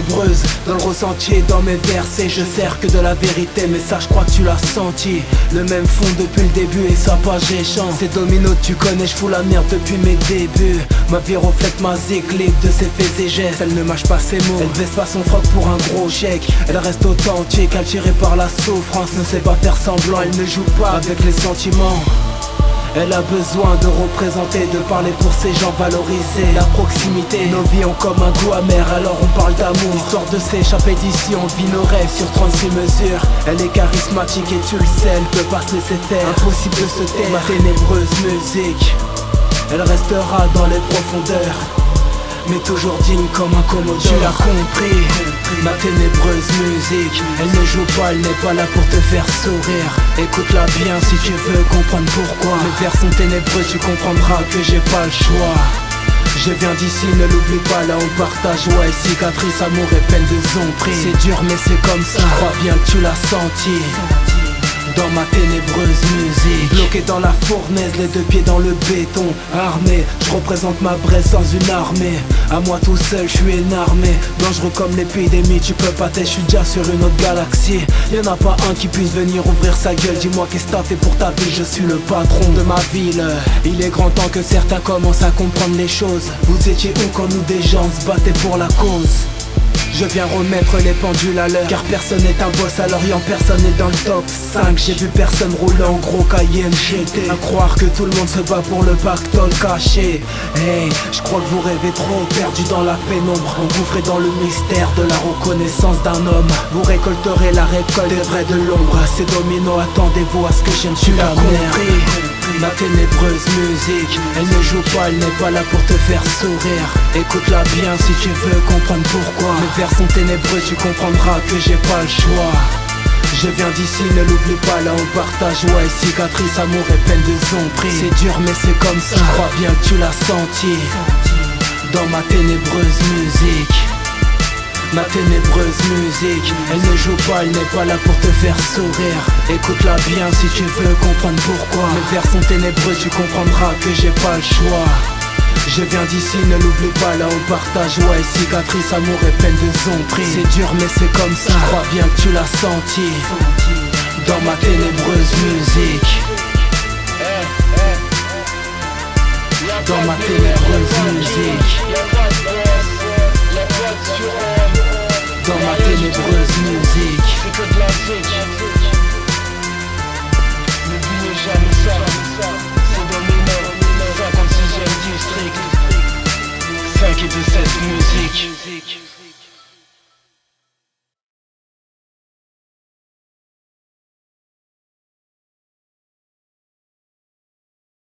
ténébreuse. Dans le ressenti et dans mes versets, je sers que de la vérité, mais ça je crois que tu l'as senti. Le même fond depuis le début et ça pas j'échange. C'est domino, tu connais, je fous la merde depuis mes débuts. Ma vie reflète ma zik, libre de ses faits et gestes. Elle ne mâche pas ses mots, elle baisse pas son froc pour un gros chèque. Elle reste authentique, attirée par la souffrance, ne sait pas faire semblant. Elle ne joue pas avec les sentiments. Elle a besoin de représenter, de parler pour ces gens valorisés. La proximité, nos vies ont comme un goût amer, alors on parle d'amour. Histoire de s'échapper d'ici, on vit nos rêves sur 36 mesures. Elle est charismatique et tu le sais, elle peut pas se laisser faire. Impossible de se taire, ma ténébreuse musique. Elle restera dans les profondeurs, mais toujours digne comme un Commodore. Tu l'as compris, ma ténébreuse musique. Elle ne joue pas, elle n'est pas là pour te faire sourire. Écoute-la bien si tu veux comprendre pourquoi. Mes vers sont ténébreux, tu comprendras que j'ai pas le choix. Je viens d'ici, ne l'oublie pas, là on partage, ouais, cicatrices, amour et peine de zombie. C'est dur mais c'est comme ça, je crois bien que tu l'as senti. Dans ma ténébreuse musique, bloqué dans la fournaise, les deux pieds dans le béton. Armé, je représente ma Bresse sans une armée. À moi tout seul, je suis énarmé. Dangereux comme l'épidémie, tu peux pas t'aider, je suis déjà sur une autre galaxie. Y'en a pas un qui puisse venir ouvrir sa gueule. Dis-moi qu'est-ce que t'as fait pour ta vie, je suis le patron de ma ville. Il est grand temps que certains commencent à comprendre les choses. Vous étiez où quand nous des gens se battaient pour la cause? Je viens remettre les pendules à l'heure, car personne n'est un boss à l'Orient, personne n'est dans le top 5. J'ai vu personne rouler en gros Cayenne GT. À croire que tout le monde se bat pour le pactole caché. Hey, je crois que vous rêvez trop, perdu dans la pénombre, engouffré dans le mystère de la reconnaissance d'un homme. Vous récolterez la récolte des vrais de l'ombre. C'est domino, attendez-vous à ce que je ne suis la merde. Ma ténébreuse musique, elle ne joue pas, elle n'est pas là pour te faire sourire. Écoute-la bien si tu veux comprendre pourquoi. Mes vers sont ténébreux, tu comprendras que j'ai pas le choix. Je viens d'ici, ne l'oublie pas, là on partage, ouais, cicatrices, amour et peine de zombie. C'est dur mais c'est comme ça, je crois bien que tu l'as senti. Dans ma ténébreuse musique. Ma ténébreuse musique, elle ne joue pas, elle n'est pas là pour te faire sourire. Écoute-la bien si tu veux comprendre pourquoi. Mes vers sont ténébreux, tu comprendras que j'ai pas le choix. Je viens d'ici, ne l'oublie pas, là on partage, ouais, cicatrices, amour et peine de zombie. C'est dur mais c'est comme ça, je crois bien que tu l'as senti. Dans ma ténébreuse musique. Dans ma ténébreuse musique. Dans ma ténébreuse musique. C'est que de la zik. N'oubliez jamais ça. C'est domino, 56e district. 5 et 2, 7 musique.